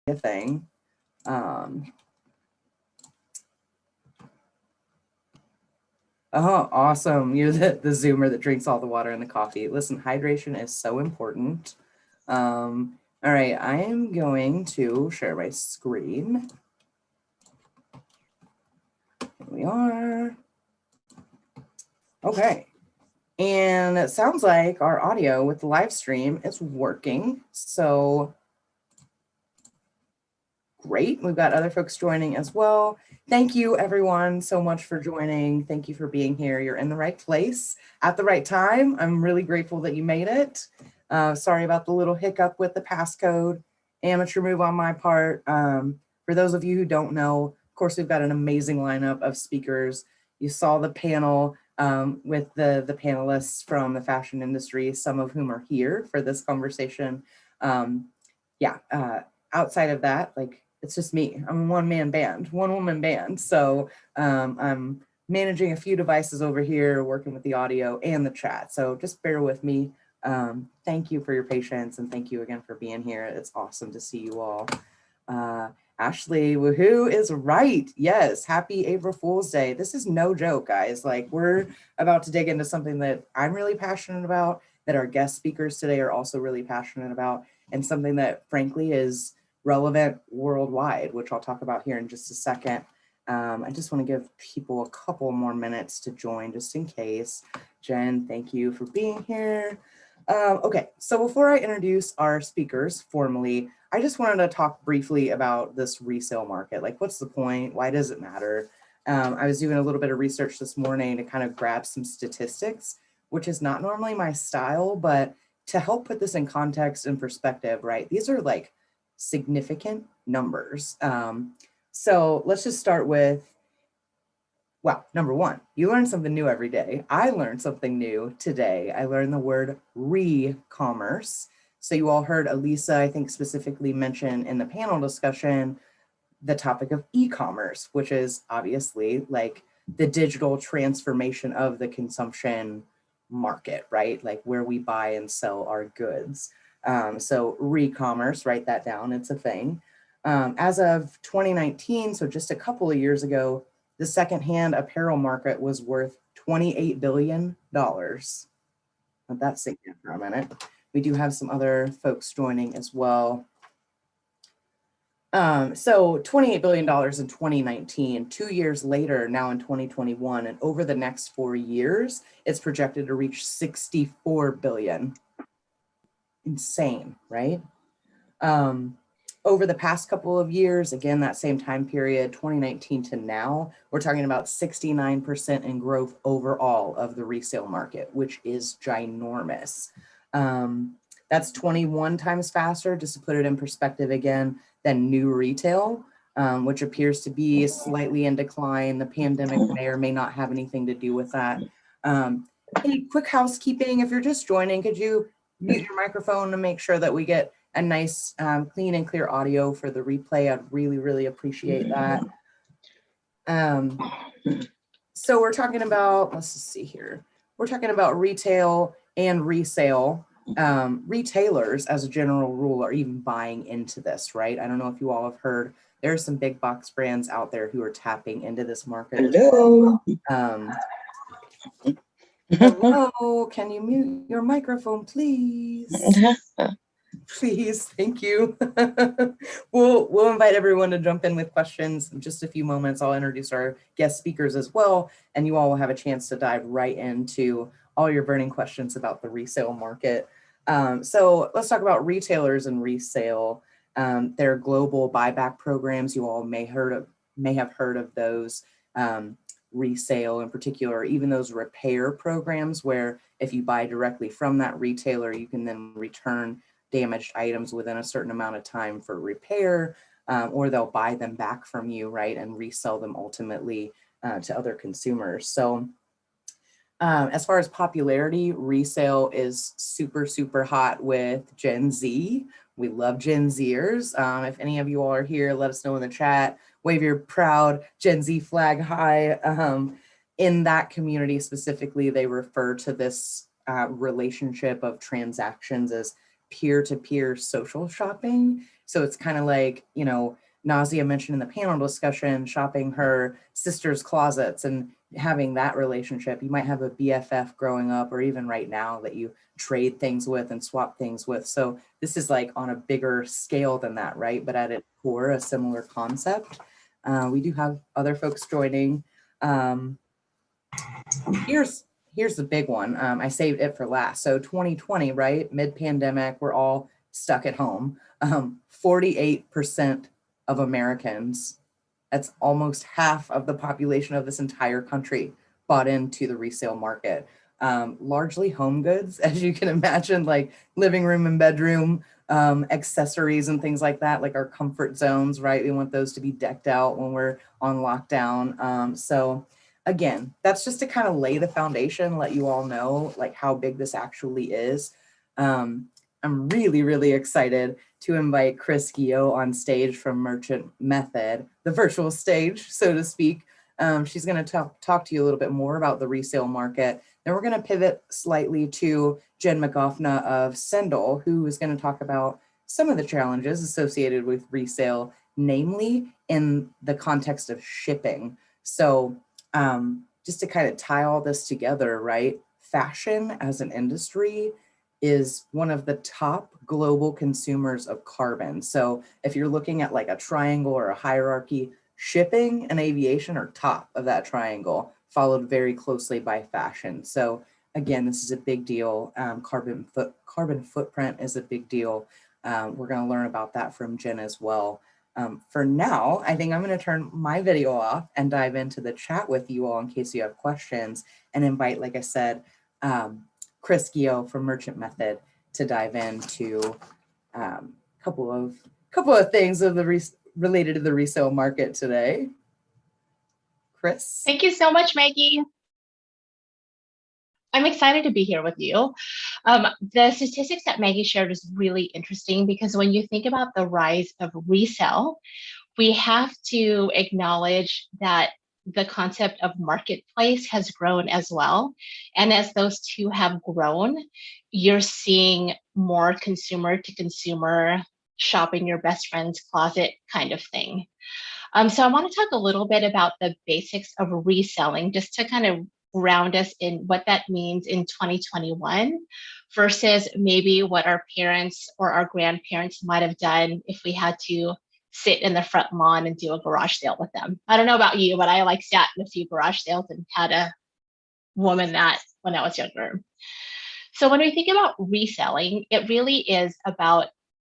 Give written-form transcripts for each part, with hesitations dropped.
a thing. Oh, awesome. You're the Zoomer that drinks all the water and the coffee. Listen, hydration is so important. All right, I am going to share my screen. Here we are. Okay. And it sounds like our audio with the live stream is working. So great. We've got other folks joining as well. Thank you everyone so much for joining. Thank you for being here. You're in the right place at the right time. I'm really grateful that you made it. Sorry about the little hiccup with the passcode. Amateur move on my part. For those of you who don't know, of course, we've got an amazing lineup of speakers. You saw the panel with the panelists from the fashion industry, some of whom are here for this conversation. Outside of that, like, it's just me. I'm a one-man band, one-woman band. So I'm managing a few devices over here, working with the audio and the chat. So just bear with me. Thank you for your patience, and thank you again for being here. It's awesome to see you all. Ashley, woohoo, is right. Yes, happy April Fool's Day. This is no joke, guys. Like, we're about to dig into something that I'm really passionate about, that our guest speakers today are also really passionate about, and something that frankly is relevant worldwide, which I'll talk about here in just a second. I just want to give people a couple more minutes to join just in case. Jen, thank you for being here. Okay, so before I introduce our speakers formally, I just wanted to talk briefly about this resale market. Like, what's the point? Why does it matter? I was doing a little bit of research this morning to kind of grab some statistics, which is not normally my style, but to help put this in context and perspective, right? These are like significant numbers. So let's just start with, well, number one, you learn something new every day. I learned something new today. I learned the word re-commerce. So you all heard Elisa, I think, specifically mention in the panel discussion the topic of e-commerce, which is obviously like the digital transformation of the consumption market, right? Like where we buy and sell our goods. So re-commerce, write that down, it's a thing. As of 2019, so just a couple of years ago, the secondhand apparel market was worth $28 billion. Let that sink in for a minute. We do have some other folks joining as well. So $28 billion in 2019, 2 years later, now in 2021, and over the next 4 years, it's projected to reach 64 billion. Insane, right? Over the past couple of years, again, that same time period, 2019 to now, we're talking about 69% in growth overall of the resale market, which is ginormous. That's 21 times faster, just to put it in perspective again, than new retail, which appears to be slightly in decline. The pandemic may or may not have anything to do with that. Hey, quick housekeeping, if you're just joining, could you mute your microphone to make sure that we get a nice clean and clear audio for the replay? I'd really, really appreciate that. So we're talking about, let's just see here. We're talking about retail and resale. Retailers, as a general rule, are even buying into this, right? I don't know if you all have heard, there are some big box brands out there who are tapping into this market. Hello. Hello, can you mute your microphone, please? Please, thank you. We'll invite everyone to jump in with questions in just a few moments. I'll introduce our guest speakers as well, and you all will have a chance to dive right into all your burning questions about the resale market. So let's talk about retailers and resale. Their global buyback programs, you all may have heard of those. Resale in particular, even those repair programs where if you buy directly from that retailer, you can then return damaged items within a certain amount of time for repair, or they'll buy them back from you, right, and resell them ultimately to other consumers. So as far as popularity, resale is super, super hot with Gen Z. We love Gen Zers. If any of you all are here, let us know in the chat. Wave your proud Gen Z flag high. In that community specifically, they refer to this relationship of transactions as peer-to-peer social shopping. So it's kind of like, you know, Nazia mentioned in the panel discussion, shopping her sister's closets and having that relationship. You might have a BFF growing up, or even right now, that you trade things with and swap things with. So this is like on a bigger scale than that, right? But at its core, a similar concept. We do have other folks joining. Here's the big one. I saved it for last. So 2020, right? Mid-pandemic, we're all stuck at home. 48% of Americans, that's almost half of the population of this entire country, bought into the resale market. Largely home goods, as you can imagine, like living room and bedroom, accessories and things like that, like our comfort zones, right? We want those to be decked out when we're on lockdown. So again, that's just to kind of lay the foundation, let you all know like how big this actually is. I'm really, really excited to invite Chris Guillot on stage from Merchant Method, the virtual stage, so to speak. She's going to talk to you a little bit more about the resale market. Then we're going to pivot slightly to Jenn Magofña of Sendle, who is going to talk about some of the challenges associated with resale, namely in the context of shipping. So just to kind of tie all this together, right? Fashion as an industry is one of the top global consumers of carbon. So if you're looking at like a triangle or a hierarchy, shipping and aviation are top of that triangle, followed very closely by fashion. So again, this is a big deal. Carbon footprint is a big deal. We're going to learn about that from Jenn as well. For now, I think I'm going to turn my video off and dive into the chat with you all in case you have questions, and invite, like I said, Chris Guillot from Merchant Method to dive into a couple of things of the related to the resale market today. Chris? Thank you so much, Maggie. I'm excited to be here with you. The statistics that Maggie shared is really interesting because when you think about the rise of resale, we have to acknowledge that the concept of marketplace has grown as well. And as those two have grown, you're seeing more consumer to consumer shop in your best friend's closet kind of thing. So I want to talk a little bit about the basics of reselling, just to kind of ground us in what that means in 2021 versus maybe what our parents or our grandparents might have done if we had to sit in the front lawn and do a garage sale with them. I don't know about you, but I like sat in a few garage sales and had a woman that when I was younger. So when we think about reselling, it really is about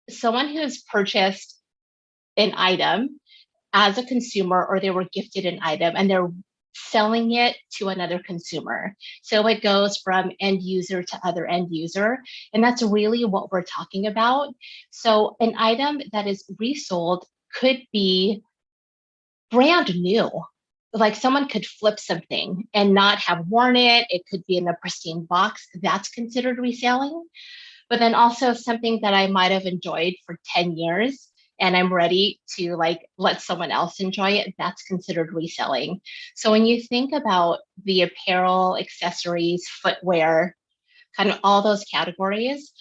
someone who's purchased an item as a consumer, or they were gifted an item and they're selling it to another consumer. So it goes from end user to other end user. And that's really what we're talking about. So an item that is resold could be brand new. Like someone could flip something and not have worn it. It could be in a pristine box. That's considered reselling. But then also something that I might have enjoyed for 10 years and I'm ready to like let someone else enjoy it, that's considered reselling. So when you think about the apparel, accessories, footwear, kind of all those categories,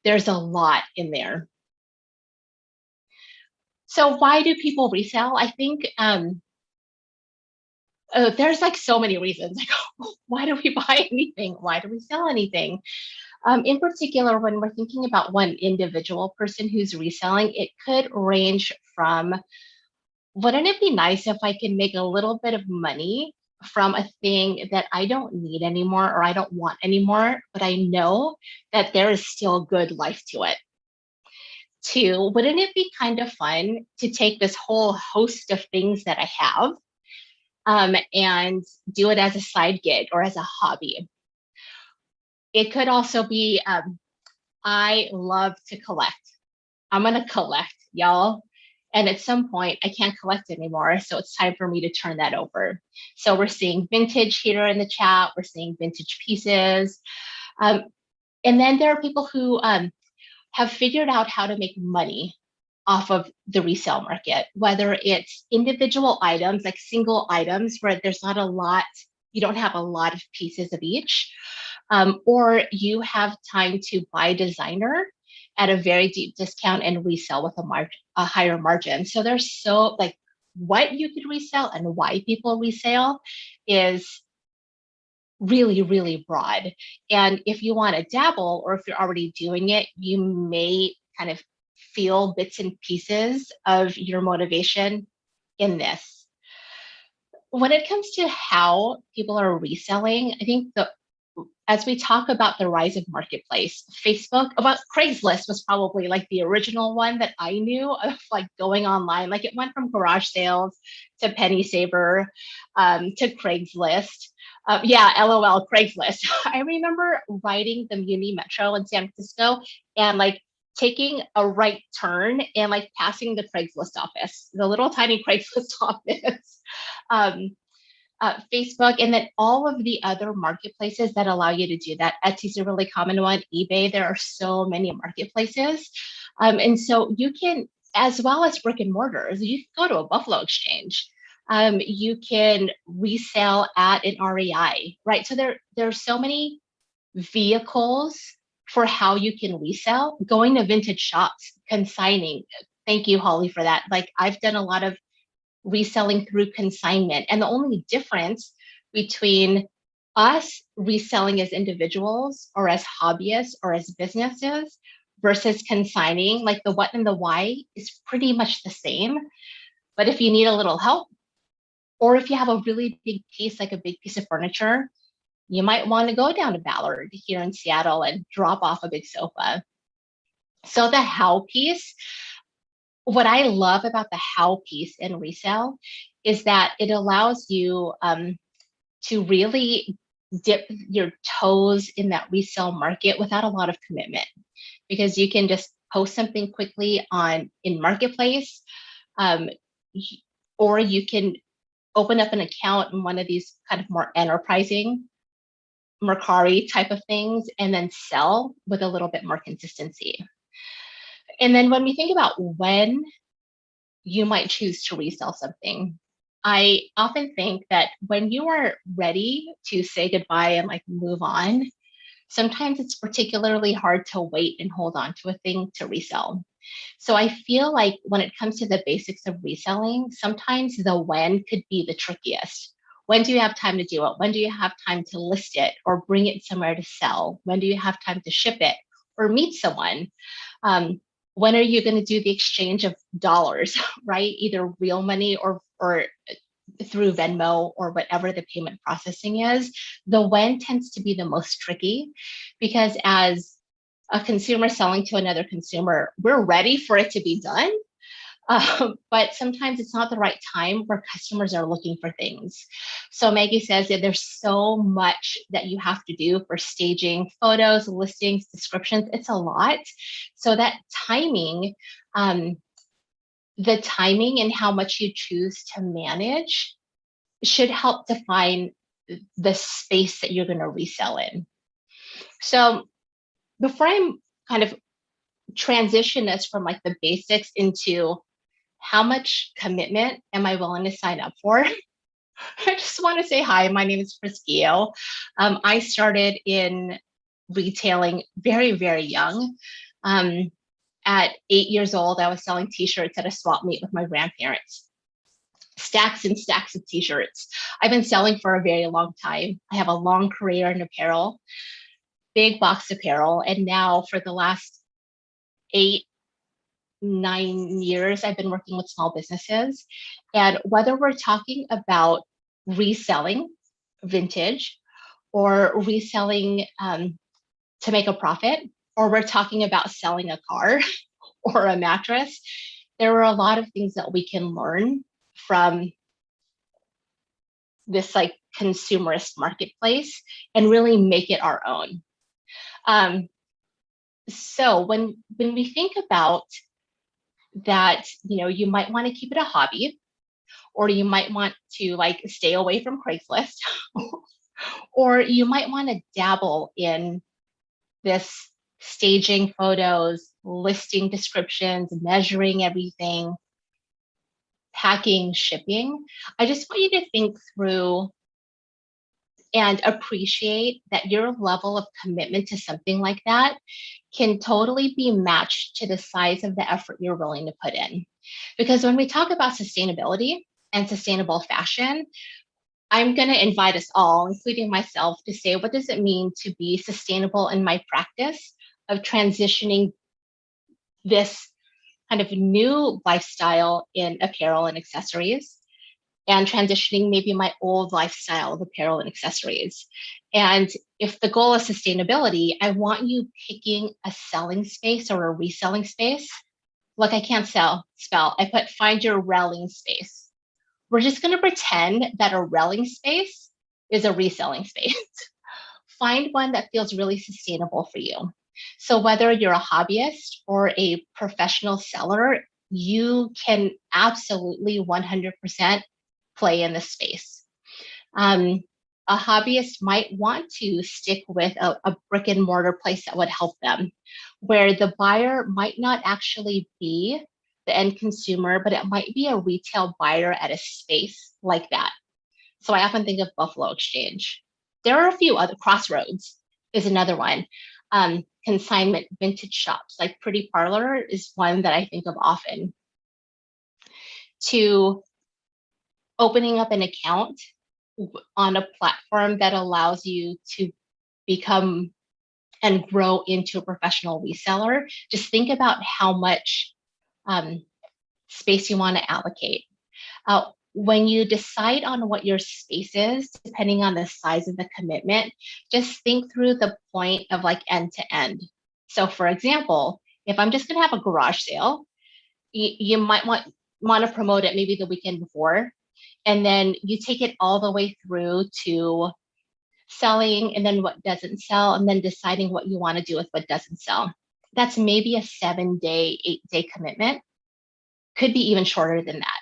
there's a lot in there. So why do people resell? I think there's like so many reasons. Like, why do we buy anything? Why do we sell anything? In particular, when we're thinking about one individual person who's reselling, it could range from, wouldn't it be nice if I could make a little bit of money from a thing that I don't need anymore or I don't want anymore, but I know that there is still good life to it. Two, wouldn't it be kind of fun to take this whole host of things that I have and do it as a side gig or as a hobby? It could also be, I love to collect. I'm going to collect, y'all. And at some point, I can't collect anymore. So it's time for me to turn that over. So we're seeing vintage here in the chat. We're seeing vintage pieces. And then there are people who have figured out how to make money off of the resale market, whether it's individual items, like single items where there's not a lot, you don't have a lot of pieces of each, or you have time to buy designer at a very deep discount and resell with a higher margin. So there's so like what you could resell and why people resell is really, really broad. And if you want to dabble, or if you're already doing it, you may kind of feel bits and pieces of your motivation in this. When it comes to how people are reselling, I think as we talk about the rise of marketplace, Facebook, about Craigslist was probably like the original one that I knew of, like going online. Like it went from garage sales to Penny Saver to Craigslist. Yeah, LOL, Craigslist. I remember riding the Muni Metro in San Francisco and like taking a right turn and like passing the Craigslist office, the little tiny Craigslist office. Facebook, and then all of the other marketplaces that allow you to do that. Etsy's a really common one. eBay, there are so many marketplaces. And so you can, as well as brick and mortars, you can go to a Buffalo Exchange. You can resell at an REI, right? So there are so many vehicles for how you can resell. Going to vintage shops, consigning. Thank you, Holly, for that. Like I've done a lot of reselling through consignment. And the only difference between us reselling as individuals or as hobbyists or as businesses versus consigning, like the what and the why is pretty much the same. But if you need a little help, or if you have a really big piece, like a big piece of furniture, you might want to go down to Ballard here in Seattle and drop off a big sofa. So the how piece, what I love about the how piece in resale is that it allows you to really dip your toes in that resale market without a lot of commitment, because you can just post something quickly in Marketplace, or you can open up an account in one of these kind of more enterprising Mercari type of things and then sell with a little bit more consistency. And then when we think about when you might choose to resell something, I often think that when you are ready to say goodbye and like move on, sometimes it's particularly hard to wait and hold on to a thing to resell. So I feel like when it comes to the basics of reselling, sometimes the when could be the trickiest. When do you have time to do it? When do you have time to list it or bring it somewhere to sell? When do you have time to ship it or meet someone? When are you going to do the exchange of dollars, right? Either real money or through Venmo or whatever the payment processing is. The when tends to be the most tricky, because as a consumer selling to another consumer, we're ready for it to be done. But sometimes it's not the right time where customers are looking for things. So Maggie says that there's so much that you have to do for staging photos, listings, descriptions. It's a lot. So that timing, the timing and how much you choose to manage should help define the space that you're going to resell in. So before I kind of transition us from like the basics into how much commitment am I willing to sign up for, I just want to say hi. My name is Guillot. I started in retailing very, very young. At 8 years old, I was selling t-shirts at a swap meet with my grandparents. Stacks and stacks of t-shirts. I've been selling for a very long time. I have a long career in apparel, big box apparel. And now for the last 8-9 years, I've been working with small businesses. And whether we're talking about reselling vintage or reselling to make a profit, or we're talking about selling a car or a mattress, there are a lot of things that we can learn from this like consumerist marketplace and really make it our own. So when we think about that, you might want to keep it a hobby, or you might want to like stay away from Craigslist, or you might want to dabble in this staging photos, listing descriptions, measuring everything, packing, shipping. I just want you to think through and appreciate that your level of commitment to something like that can totally be matched to the size of the effort you're willing to put in. Because when we talk about sustainability and sustainable fashion, I'm going to invite us all, including myself, to say, what does it mean to be sustainable in my practice of transitioning this kind of new lifestyle in apparel and accessories, and transitioning maybe my old lifestyle of apparel and accessories. And if the goal is sustainability, I want you picking a selling space or a reselling space. Look, I can't spell. I put find your relling space. We're just going to pretend that a relling space is a reselling space. Find one that feels really sustainable for you. So whether you're a hobbyist or a professional seller, you can absolutely 100% play in this space. A hobbyist might want to stick with a brick and mortar place that would help them, where the buyer might not actually be the end consumer, but it might be a retail buyer at a space like that. So I often think of Buffalo Exchange. There are a few other. Crossroads is another one. Consignment vintage shops like Pretty Parlor is one that I think of often. To opening up an account on a platform that allows you to become and grow into a professional reseller, just think about how much space you want to allocate. When you decide on what your space is, depending on the size of the commitment, just think through the point of like end to end. So for example, if I'm just going to have a garage sale, you might want to promote it maybe the weekend before, and then you take it all the way through to selling, and then what doesn't sell, and then deciding what you want to do with what doesn't sell. That's maybe a 7-day, 8-day commitment. Could be even shorter than that.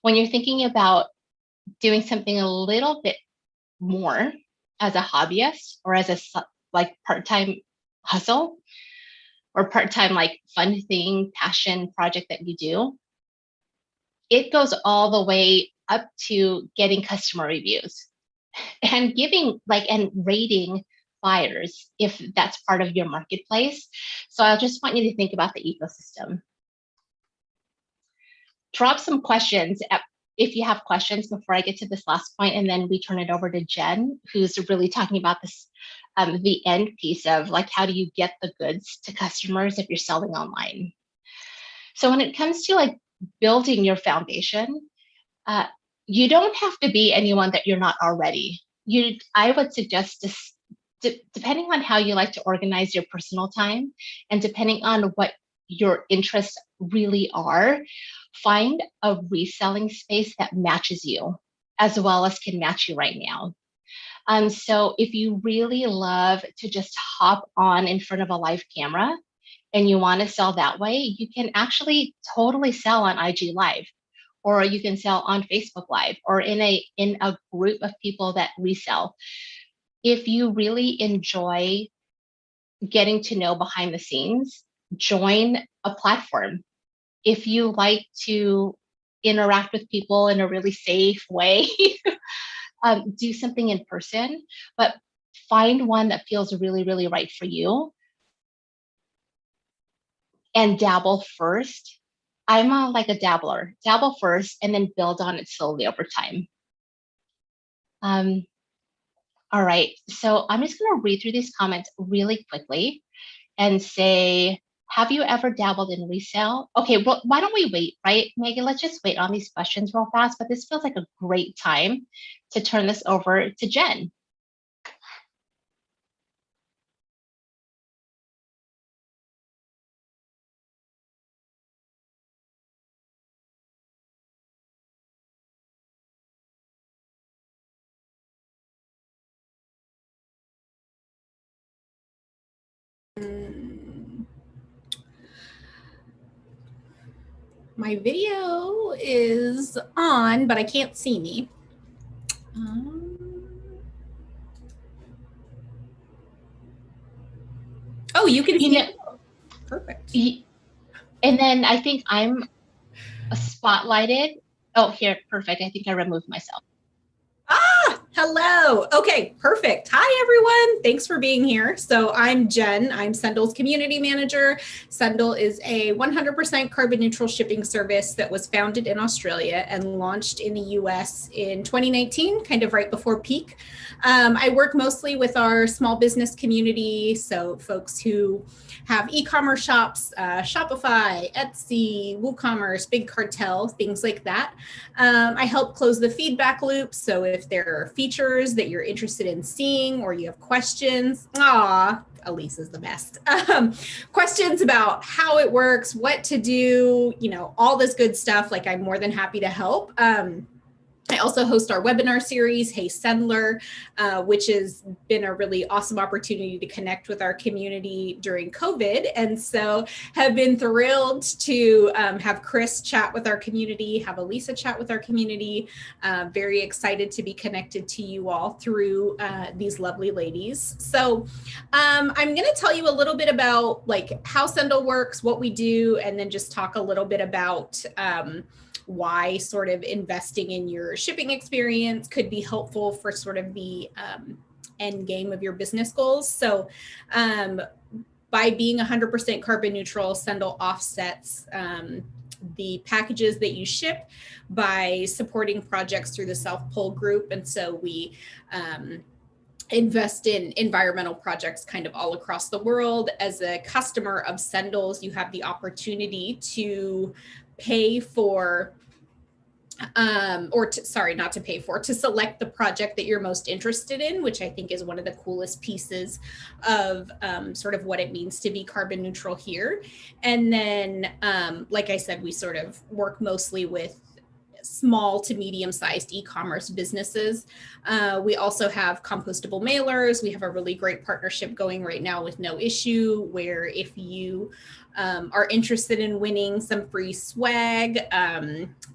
When you're thinking about doing something a little bit more as a hobbyist or as a like part-time hustle or part-time like fun thing, passion project that you do, it goes all the way up to getting customer reviews and giving and rating buyers if that's part of your marketplace. So I just want you to think about the ecosystem. Drop some questions if you have questions before I get to this last point, and then we turn it over to Jenn, who's really talking about this, the end piece of like, how do you get the goods to customers if you're selling online? So when it comes to like building your foundation, you don't have to be anyone that you're not already. I would suggest this, depending on how you like to organize your personal time and depending on what your interests really are, find a reselling space that matches you as well as can match you right now. So if you really love to just hop on in front of a live camera and you want to sell that way, you can actually totally sell on IG Live, or you can sell on Facebook Live, or in a group of people that resell. If you really enjoy getting to know behind the scenes, join a platform. If you like to interact with people in a really safe way, do something in person, but find one that feels really, really right for you and dabble first. I'm like a dabbler. Dabble first and then build on it slowly over time. All right, so I'm just going to read through these comments really quickly and say, have you ever dabbled in resale? Okay, well, why don't we wait, right, Maggie? Let's just wait on these questions real fast, but this feels like a great time to turn this over to Jenn. My video is on, but I can't see me. Oh, you can see it. Perfect. And then I think I'm spotlighted. Oh, here, perfect. I think I removed myself. Ah, Hello. Okay, perfect. Hi, everyone. Thanks for being here. So I'm Jen. I'm Sendle's community manager. Sendle is a 100% carbon neutral shipping service that was founded in Australia and launched in the US in 2019, kind of right before peak. I work mostly with our small business community, so folks who have e-commerce shops, Shopify, Etsy, WooCommerce, Big Cartel, things like that. I help close the feedback loop. So if there are features that you're interested in seeing or you have questions, Elise is the best. Questions about how it works, what to do, all this good stuff. Like, I'm more than happy to help. I also host our webinar series, Hey Sendler, which has been a really awesome opportunity to connect with our community during COVID. And so have been thrilled to have Chris chat with our community, have Elisa chat with our community. Very excited to be connected to you all through these lovely ladies. So I'm going to tell you a little bit about how Sendle works, what we do, and then just talk a little bit about why sort of investing in your shipping experience could be helpful for sort of the end game of your business goals. So by being 100% carbon neutral, Sendle offsets the packages that you ship by supporting projects through the Self-Pull group. And so we invest in environmental projects kind of all across the world. As a customer of Sendle's, you have the opportunity to pay for to select the project that you're most interested in, which I think is one of the coolest pieces of sort of what it means to be carbon neutral here. And then, like I said, we sort of work mostly with small to medium-sized e-commerce businesses. We also have compostable mailers. We have a really great partnership going right now with No Issue, where if you are interested in winning some free swag,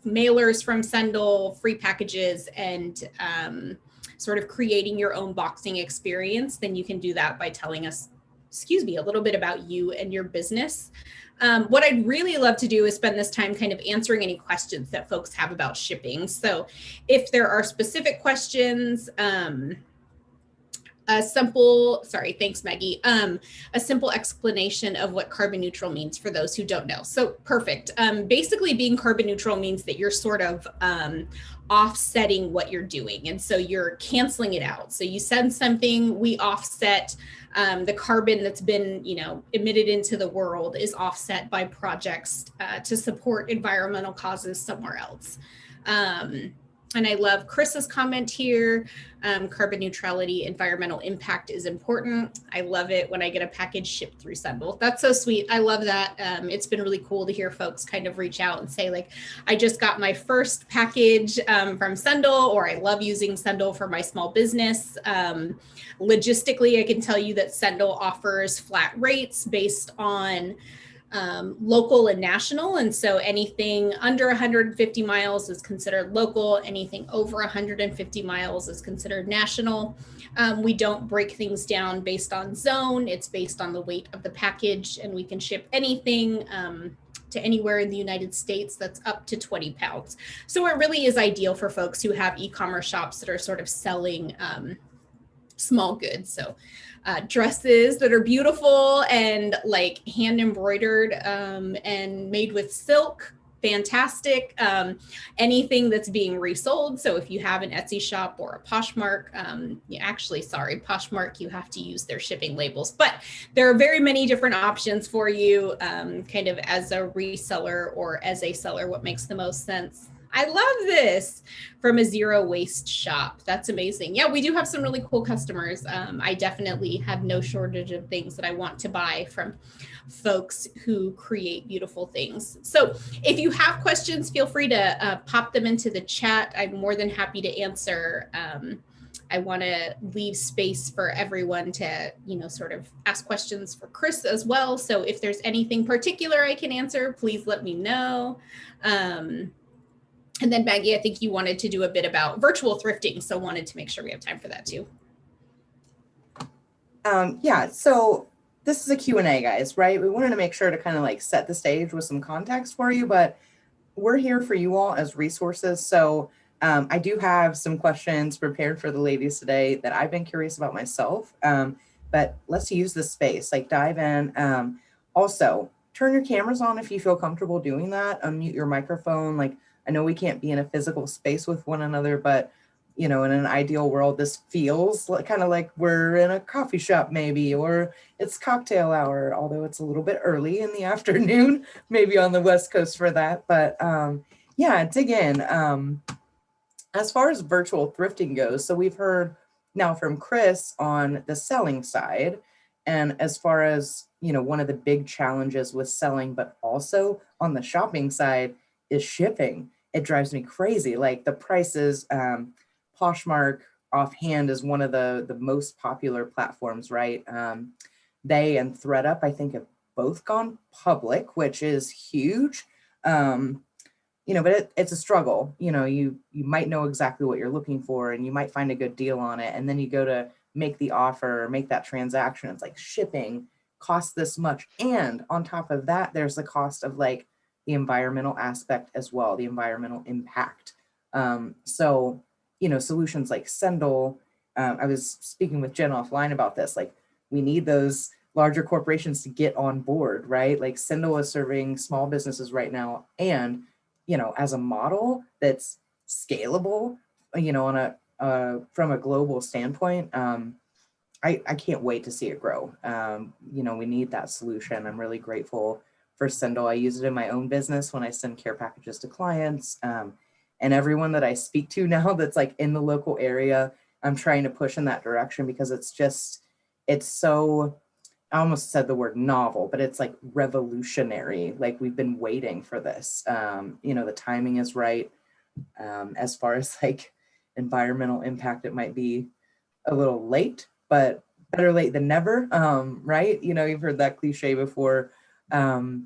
mailers from Sendle, free packages, and sort of creating your own boxing experience, then you can do that by telling us, a little bit about you and your business. What I'd really love to do is spend this time kind of answering any questions that folks have about shipping. So if there are specific questions, thanks, Maggie. A simple explanation of what carbon neutral means for those who don't know. So perfect. Basically, being carbon neutral means that you're sort of offsetting what you're doing. And so you're canceling it out. So you send something, we offset the carbon that's been, emitted into the world is offset by projects to support environmental causes somewhere else. And I love Chris's comment here. Carbon neutrality, environmental impact is important. I love it when I get a package shipped through Sendle. That's so sweet. I love that. It's been really cool to hear folks kind of reach out and say, I just got my first package from Sendle, or I love using Sendle for my small business. Logistically, I can tell you that Sendle offers flat rates based on local and national. And so anything under 150 miles is considered local. Anything over 150 miles is considered national. We don't break things down based on zone. It's based on the weight of the package, and we can ship anything to anywhere in the United States that's up to 20 pounds. So it really is ideal for folks who have e-commerce shops that are sort of selling small goods. So dresses that are beautiful and hand embroidered and made with silk, fantastic. Anything that's being resold. So if you have an Etsy shop or a Poshmark, Poshmark, you have to use their shipping labels, but there are very many different options for you kind of as a reseller or as a seller, what makes the most sense. I love this from a zero waste shop. That's amazing. Yeah, we do have some really cool customers. I definitely have no shortage of things that I want to buy from folks who create beautiful things. So if you have questions, feel free to pop them into the chat. I'm more than happy to answer. I want to leave space for everyone to, sort of ask questions for Chris as well. So if there's anything particular I can answer, please let me know. And then Maggie, I think you wanted to do a bit about virtual thrifting, so wanted to make sure we have time for that too. Yeah, so this is a Q&A, guys, right? We wanted to make sure to kind of set the stage with some context for you, but we're here for you all as resources. So I do have some questions prepared for the ladies today that I've been curious about myself, but let's use this space, like dive in. Also, turn your cameras on if you feel comfortable doing that. Unmute your microphone. Like, I know we can't be in a physical space with one another, but in an ideal world, this feels like, kind of like we're in a coffee shop maybe, or it's cocktail hour, although it's a little bit early in the afternoon, maybe on the West Coast for that. But yeah, dig in. As far as virtual thrifting goes, so we've heard now from Chris on the selling side. And as far as, one of the big challenges with selling, but also on the shopping side is shipping. It drives me crazy. Like the prices, Poshmark offhand is one of the most popular platforms, right? They and ThreadUp, I think, have both gone public, which is huge. But it's a struggle. You might know exactly what you're looking for and you might find a good deal on it. And then you go to make the offer or make that transaction. It's like shipping costs this much. And on top of that, there's the cost of like the environmental aspect as well, the environmental impact. Solutions like Sendle, I was speaking with Jenn offline about this, like we need those larger corporations to get on board, right? Like Sendle is serving small businesses right now. And as a model that's scalable, on from a global standpoint, I can't wait to see it grow. We need that solution. I'm really grateful for Sendle. I use it in my own business when I send care packages to clients, and everyone that I speak to now that's like in the local area, I'm trying to push in that direction because it's so, I almost said the word novel, but it's like revolutionary. Like we've been waiting for this. The timing is right. As far as like environmental impact, it might be a little late, but better late than never. Right? You've heard that cliche before. So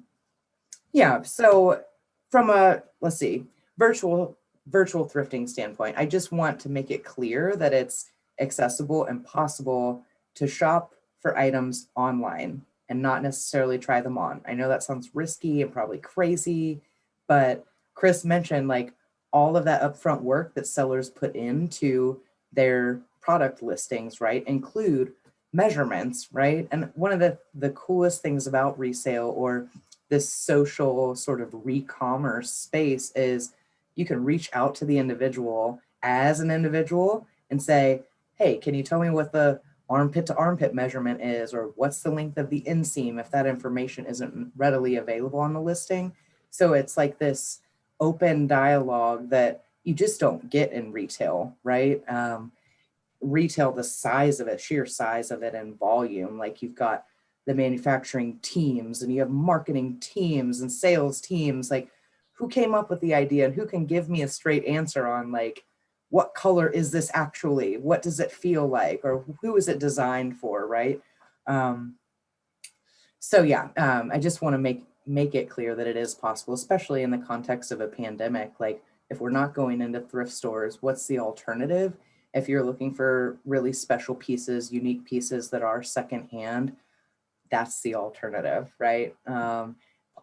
from a, let's see, virtual thrifting standpoint, I just want to make it clear that it's accessible and possible to shop for items online and not necessarily try them on. I know that sounds risky and probably crazy, but Chris mentioned like all of that upfront work that sellers put into their product listings, right, include measurements, right? And one of the coolest things about resale or this social sort of re-commerce space is you can reach out to the individual as an individual and say, hey, can you tell me what the armpit to armpit measurement is, or what's the length of the inseam if that information isn't readily available on the listing? So it's like this open dialogue that you just don't get in retail, right? Retail, the size of it, sheer size of it and volume, like you've got the manufacturing teams and you have marketing teams and sales teams, like who came up with the idea and who can give me a straight answer on like, what color is this actually? What does it feel like? Or who is it designed for, right? I just want to make it clear that it is possible, especially in the context of a pandemic. Like if we're not going into thrift stores, what's the alternative? If you're looking for really special pieces, unique pieces that are secondhand, that's the alternative, right?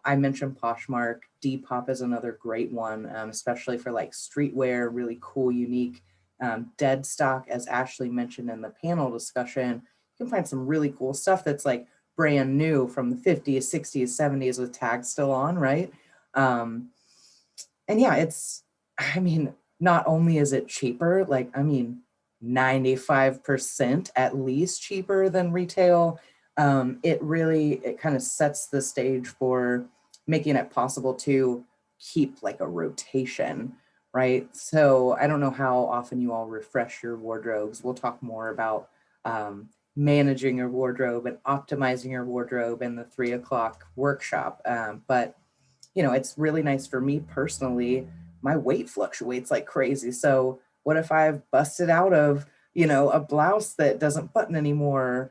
I mentioned Poshmark. Depop is another great one, especially for like streetwear, really cool, unique, dead stock. As Ashley mentioned in the panel discussion, you can find some really cool stuff that's like brand new from the 50s, 60s, 70s with tags still on, right? Not only is it cheaper, 95% at least cheaper than retail. It kind of sets the stage for making it possible to keep like a rotation, right? So I don't know how often you all refresh your wardrobes. We'll talk more about managing your wardrobe and optimizing your wardrobe in the 3 o'clock workshop. But it's really nice for me personally. My weight fluctuates like crazy. So what if I've busted out of, a blouse that doesn't button anymore?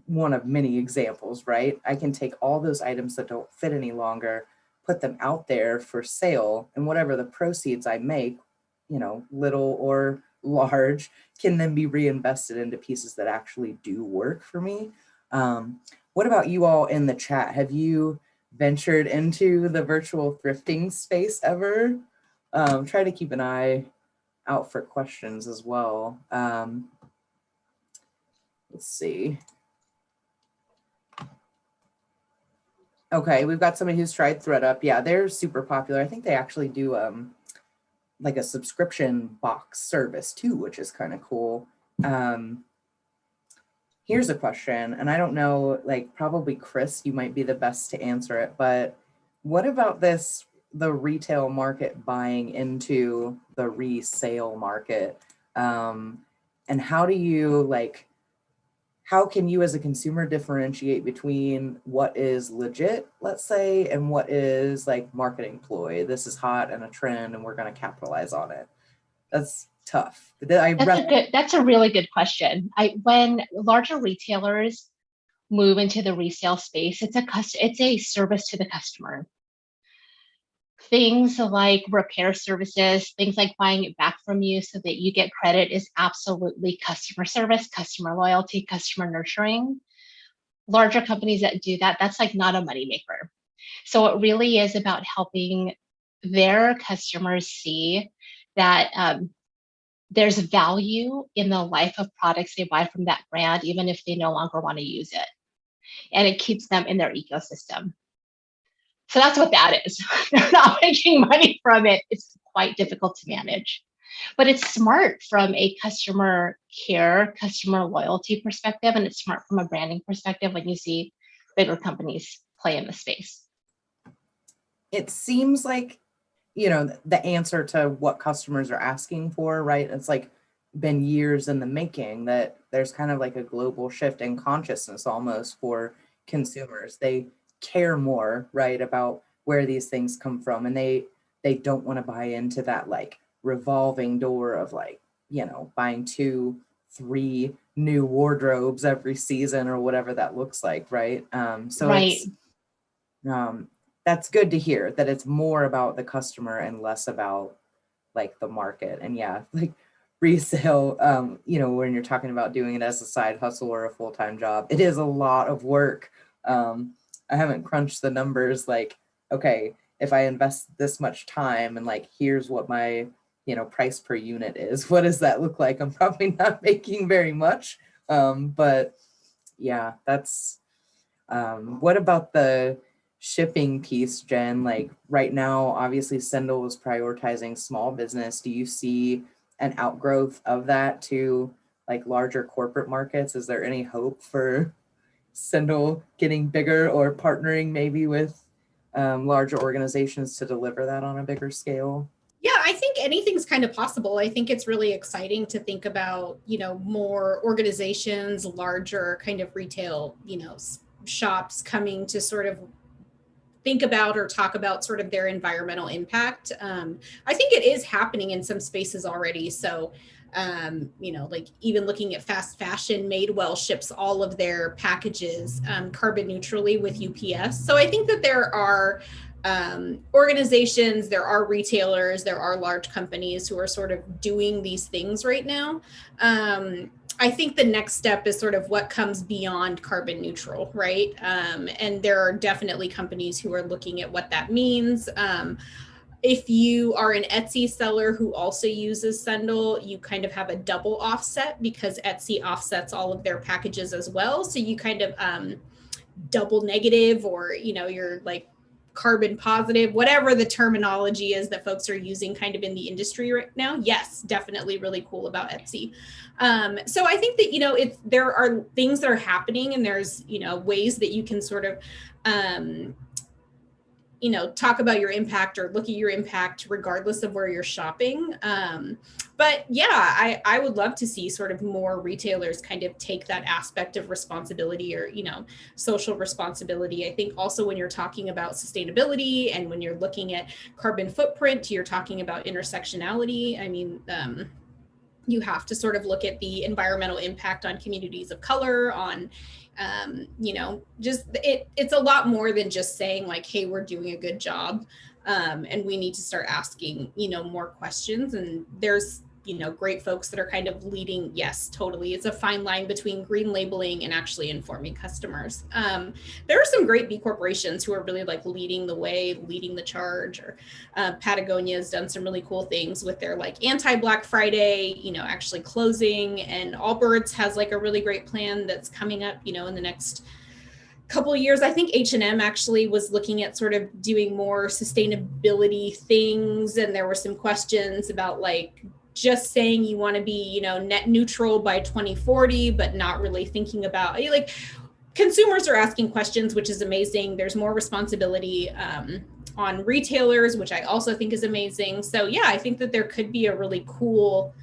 One of many examples, right? I can take all those items that don't fit any longer, put them out there for sale, and whatever the proceeds I make, little or large, can then be reinvested into pieces that actually do work for me. What about you all in the chat? Have you ventured into the virtual thrifting space ever? Try to keep an eye out for questions as well. Let's see. Okay, we've got somebody who's tried ThreadUp. Yeah, they're super popular. I think they actually do like a subscription box service too, which is kind of cool. Here's a question, and I don't know, like probably Chris, you might be the best to answer it, but what about the retail market buying into the resale market? And how do you how can you as a consumer differentiate between what is legit, let's say, and what is like marketing ploy? This is hot and a trend and we're going to capitalize on it. That's tough. That's a really good question. When larger retailers move into the resale space, it's a service to the customer. Things like repair services, things like buying it back from you so that you get credit is absolutely customer service, customer loyalty, customer nurturing. Larger companies that do that, that's like not a moneymaker. So it really is about helping their customers see that there's value in the life of products they buy from that brand, even if they no longer want to use it. And it keeps them in their ecosystem. So that's what that is. They're not making money from it. It's quite difficult to manage. But it's smart from a customer care, customer loyalty perspective, and it's smart from a branding perspective when you see bigger companies play in the space. It seems like, the answer to what customers are asking for, right? It's like been years in the making that there's kind of like a global shift in consciousness almost for consumers. They care more, right, about where these things come from, and they don't want to buy into that like revolving door of like, buying 2-3 new wardrobes every season or whatever that looks like, right? So right. That's good to hear that it's more about the customer and less about like the market. And yeah, like resale, when you're talking about doing it as a side hustle or a full-time job, it is a lot of work. I haven't crunched the numbers like, okay, if I invest this much time and like, here's what my, price per unit is, what does that look like? I'm probably not making very much. But yeah, that's, what about the shipping piece, Jen? Like right now, obviously Sendle is prioritizing small business. Do you see an outgrowth of that to like larger corporate markets? Is there any hope for Sendle getting bigger or partnering maybe with larger organizations to deliver that on a bigger scale? Yeah, I think anything's kind of possible. I think it's really exciting to think about, more organizations, larger kind of retail, shops coming to sort of think about or talk about sort of their environmental impact. I think it is happening in some spaces already. So, like even looking at fast fashion, Madewell ships all of their packages carbon neutrally with UPS. So I think that there are organizations, there are retailers, there are large companies who are sort of doing these things right now. I think the next step is sort of what comes beyond carbon neutral, right? And there are definitely companies who are looking at what that means. If you are an Etsy seller who also uses Sendle, you kind of have a double offset because Etsy offsets all of their packages as well. So you kind of double negative, or, you're like carbon positive, whatever the terminology is that folks are using kind of in the industry right now. Yes, definitely really cool about Etsy. So I think that, there are things that are happening, and there's, ways that you can sort of, talk about your impact or look at your impact regardless of where you're shopping. But yeah, I would love to see sort of more retailers kind of take that aspect of responsibility or, social responsibility. I think also when you're talking about sustainability and when you're looking at carbon footprint, you're talking about intersectionality. I mean, you have to sort of look at the environmental impact on communities of color, on, it's a lot more than just saying like, hey, we're doing a good job. And we need to start asking, more questions. And there's great folks that are kind of leading. Yes, totally. It's a fine line between green labeling and actually informing customers. There are some great B corporations who are really like leading the way, leading the charge, or Patagonia has done some really cool things with their like anti-Black Friday, actually closing, and Allbirds has like a really great plan that's coming up, in the next couple of years. I think H&M actually was looking at sort of doing more sustainability things. And there were some questions about like just saying you want to be, net neutral by 2040, but not really thinking about like consumers are asking questions, which is amazing. There's more responsibility on retailers, which I also think is amazing. So yeah, I think that there could be a really cool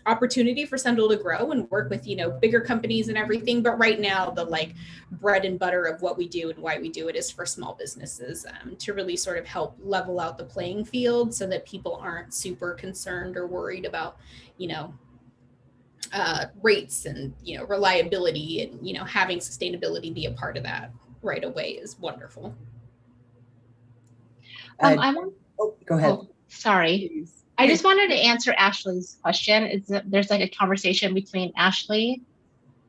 opportunity for Sendle to grow and work with, bigger companies and everything. But right now, the like bread and butter of what we do and why we do it is for small businesses to really sort of help level out the playing field so that people aren't super concerned or worried about, rates and, reliability, and, having sustainability be a part of that right away is wonderful. Go ahead. Oh, sorry. Please. I just wanted to answer Ashley's question. Is that there's like a conversation between Ashley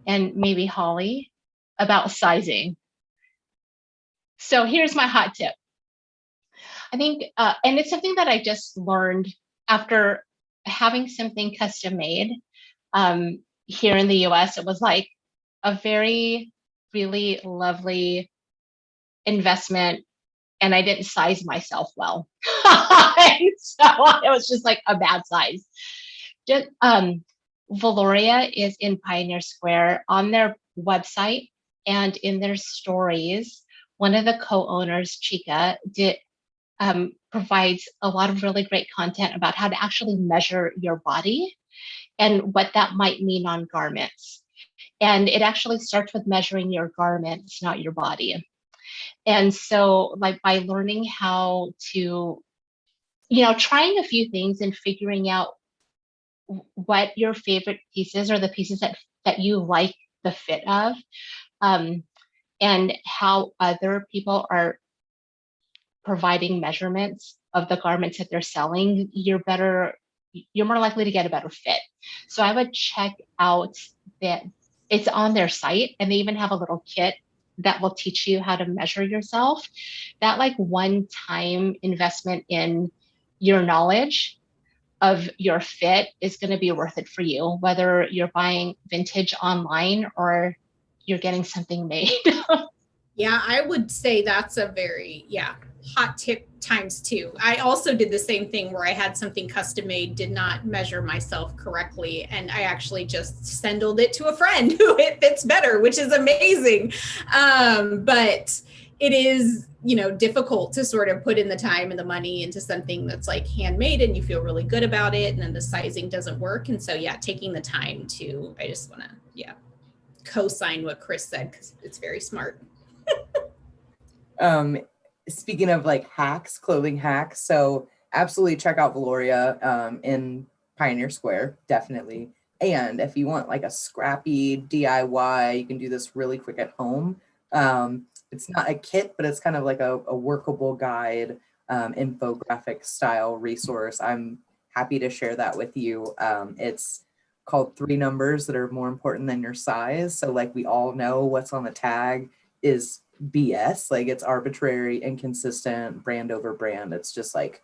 and maybe Holly about sizing. So here's my hot tip. I think, and it's something that I just learned after having something custom made here in the US. It was like a really lovely investment. And I didn't size myself well. So it was just like a bad size. Just, Valoria is in Pioneer Square. On their website and in their stories, one of the co-owners, Chica, provides a lot of really great content about how to actually measure your body and what that might mean on garments. And it actually starts with measuring your garments, not your body. And so like by learning how to, trying a few things and figuring out what your favorite pieces or the pieces that you like the fit of, and how other people are providing measurements of the garments that they're selling, you're more likely to get a better fit. So I would check out that it's on their site, and they even have a little kit that will teach you how to measure yourself. That like one-time investment in your knowledge of your fit is going to be worth it for you, whether you're buying vintage online or you're getting something made. Yeah, I would say that's a very, hot tip ×2. I also did the same thing where I had something custom made, did not measure myself correctly, and I actually just sendled it to a friend who it fits better, which is amazing. But it is, difficult to sort of put in the time and the money into something that's like handmade and you feel really good about it, and then the sizing doesn't work. And so, taking the time to, I just want to, co-sign what Chris said, because it's very smart. Speaking of like hacks, clothing hacks, so absolutely check out Valoria in Pioneer Square, definitely. And if you want like a scrappy DIY, you can do this really quick at home. It's not a kit, but it's kind of like a workable guide, infographic style resource. I'm happy to share that with you. It's called 3 Numbers That Are More Important Than Your Size. So like we all know what's on the tag is BS, like it's arbitrary, inconsistent, brand over brand. It's just like,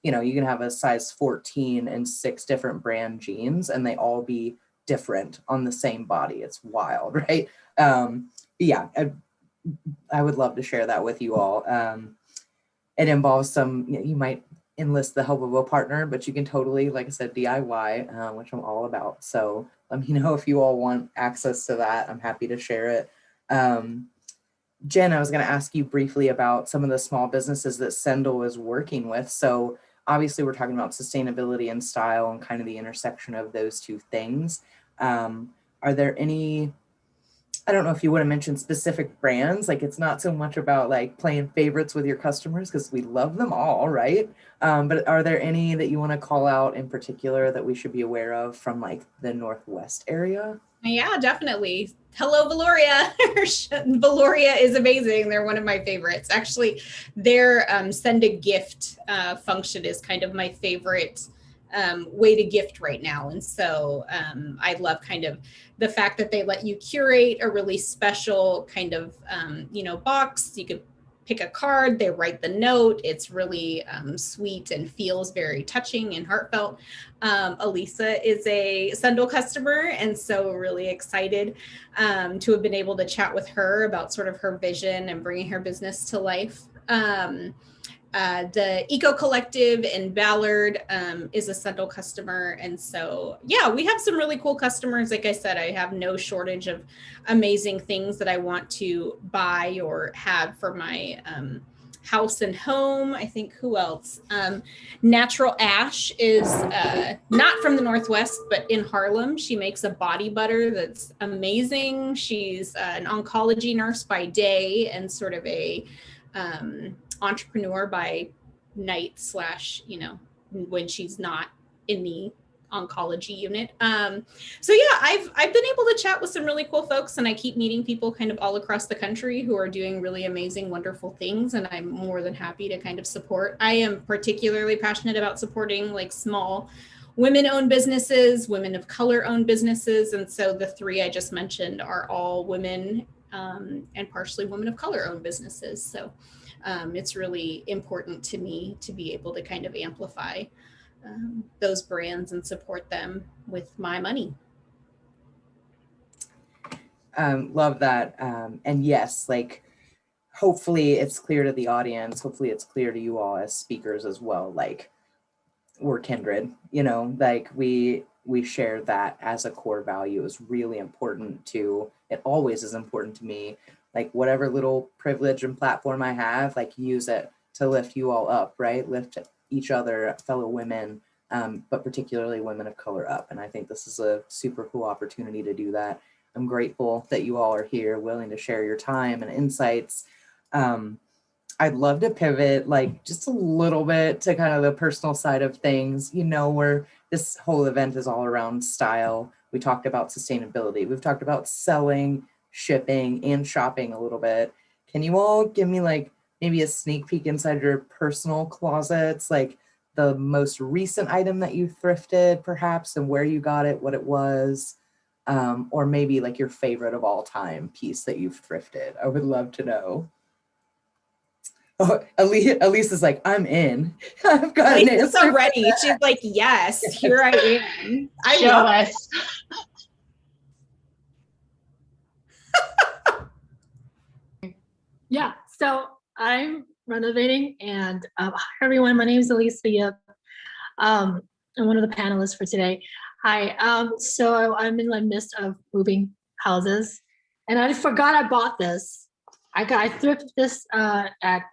you can have a size 14 in 6 different brand jeans and they all be different on the same body. It's wild, right? I would love to share that with you all. It involves you might enlist the help of a partner, but you can totally, like I said, DIY, which I'm all about. So let me know if you all want access to that. I'm happy to share it. Jen, I was going to ask you briefly about some of the small businesses that Sendle is working with. So obviously we're talking about sustainability and style and kind of the intersection of those two things. Are there any, I don't know if you want to mention specific brands, like it's not so much about like playing favorites with your customers because we love them all, right? But are there any that you want to call out in particular that we should be aware of from like the Northwest area? Yeah, definitely. Hello, Valoria. Valoria is amazing. They're one of my favorites. Actually, their send a gift function is kind of my favorite way to gift right now. And so I love kind of the fact that they let you curate a really special kind of, box. You could pick a card, they write the note. It's really sweet and feels very touching and heartfelt. Elisa is a Sendle customer, and so really excited to have been able to chat with her about sort of her vision and bringing her business to life. The Eco Collective in Ballard is a Sendle customer. And so, yeah, we have some really cool customers. Like I said, I have no shortage of amazing things that I want to buy or have for my house and home. I think who else? Natural Ash is not from the Northwest, but in Harlem. She makes a body butter that's amazing. She's an oncology nurse by day and sort of a entrepreneur by night / when she's not in the oncology unit. So yeah, I've been able to chat with some really cool folks, and I keep meeting people kind of all across the country who are doing really amazing, wonderful things. And I'm more than happy to kind of support. I am particularly passionate about supporting like small women-owned businesses, women of color-owned businesses. And so the three I just mentioned are all women and partially women of color-owned businesses. So it's really important to me to be able to kind of amplify those brands and support them with my money. Love that. And yes, like, hopefully it's clear to the audience, hopefully it's clear to you all as speakers as well, like we're kindred, like we share that as a core value is really important to, it always is important to me. Like whatever little privilege and platform I have, like use it to lift you all up, right? Lift each other, fellow women, but particularly women of color up. And I think this is a super cool opportunity to do that. I'm grateful that you all are here, willing to share your time and insights. I'd love to pivot like just a little bit to kind of the personal side of things, where this whole event is all around style. We talked about sustainability. We've talked about selling, shipping, and shopping a little bit. Can you all give me like maybe a sneak peek inside your personal closets, like the most recent item that you thrifted perhaps, and where you got it, what it was, or maybe like your favorite of all time piece that you've thrifted? I would love to know. Oh, Elise is like, I'm in. I've got an answer. So ready. She's like, yes, here I am. Show us. Yeah, so I'm renovating, and hi everyone, my name is Elise Guillot. I'm one of the panelists for today. Hi, so I'm in the midst of moving houses, and I forgot I bought this. I thrifted this at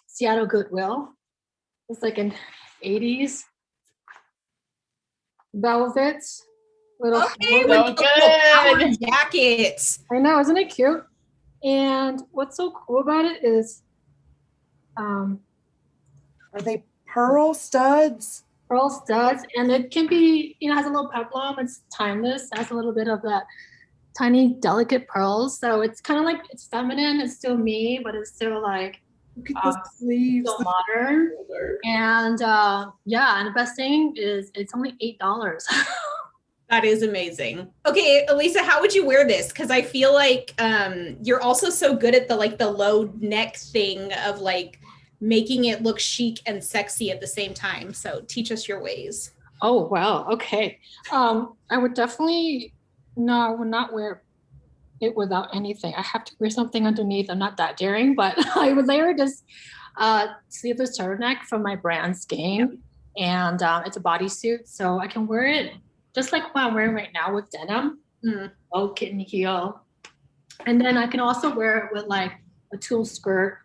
Seattle Goodwill. It's like an 80s velvet little. Okay, so good jacket. I know, isn't it cute? And what's so cool about it is, are they pearl studs? Pearl studs, and it can be, has a little peplum. It's timeless. It has a little bit of that tiny, delicate pearls. So it's kind of like, it's feminine. It's still me, but it's still like, look at the sleeves, still modern. And yeah, and the best thing is it's only $8. That is amazing. Okay, Elisa, how would you wear this? Because I feel like you're also so good at the low neck thing of like making it look chic and sexy at the same time. So teach us your ways. Oh, wow. Okay. I would definitely would not wear it without anything. I have to wear something underneath. I'm not that daring, but I would layer this sleeveless turtleneck from my brand Game. And it's a bodysuit, so I can wear it just like what I'm wearing right now with denim. Oh, kitten heel. And then I can also wear it with like a tulle skirt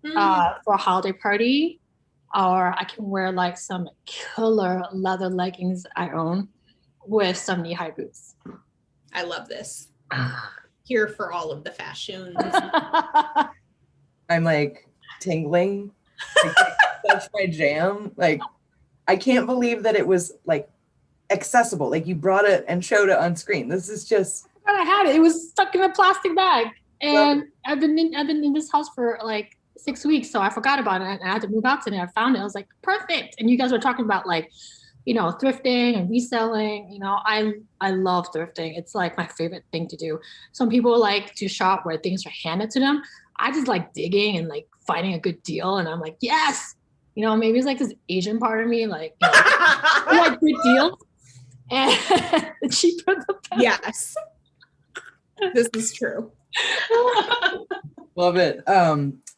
for a holiday party. Or I can wear like some killer leather leggings I own with some knee-high boots. I love this. Here for all of the fashions. I'm like tingling. That's my jam. Like, I can't believe that it was like accessible. Like you brought it and showed it on screen. This is just. I had it. It was stuck in a plastic bag, and I've been in this house for like 6 weeks, so I forgot about it, and I had to move out today. I found it. I was like, perfect. And you guys were talking about like thrifting and reselling. I love thrifting. It's like my favorite thing to do. Some people like to shop where things are handed to them. I just like digging and like finding a good deal. And I'm like, yes, maybe it's like this Asian part of me, like, I like good deals. And the cheaper the better. Yes. This is true. Love it.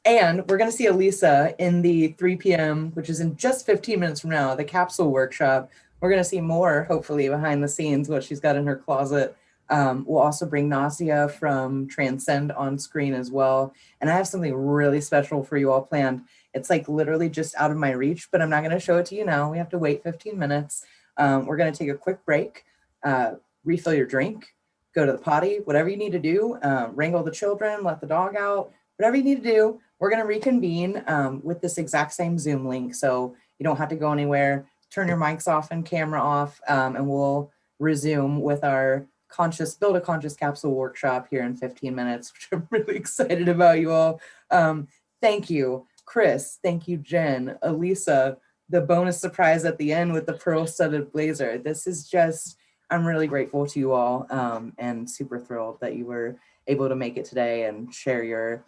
And we're going to see Elisa in the 3 p.m., which is in just 15 minutes from now, the capsule workshop. We're going to see more, hopefully, behind the scenes, what she's got in her closet. We'll also bring Nasia from Transcend on screen as well. And I have something really special for you all planned. It's like literally just out of my reach, but I'm not going to show it to you now. We have to wait 15 minutes. We're going to take a quick break, refill your drink, go to the potty, whatever you need to do, wrangle the children, let the dog out, whatever you need to do. We're going to reconvene with this exact same Zoom link. So you don't have to go anywhere. Turn your mics off and camera off, and we'll resume with our Build a Conscious Capsule workshop here in 15 minutes, which I'm really excited about, you all. Thank you, Chris. Thank you, Jen, Elisa, the bonus surprise at the end with the pearl-studded blazer. This is just, I'm really grateful to you all, and super thrilled that you were able to make it today and share your,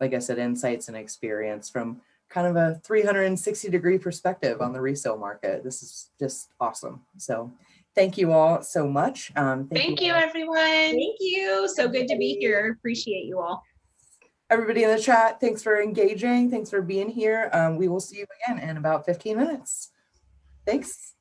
like I said, insights and experience from kind of a 360-degree perspective on the resale market. This is just awesome. So thank you all so much. Thank you, everyone. Thank you. So good to be here. Appreciate you all. Everybody in the chat, thanks for engaging. Thanks for being here. We will see you again in about 15 minutes. Thanks.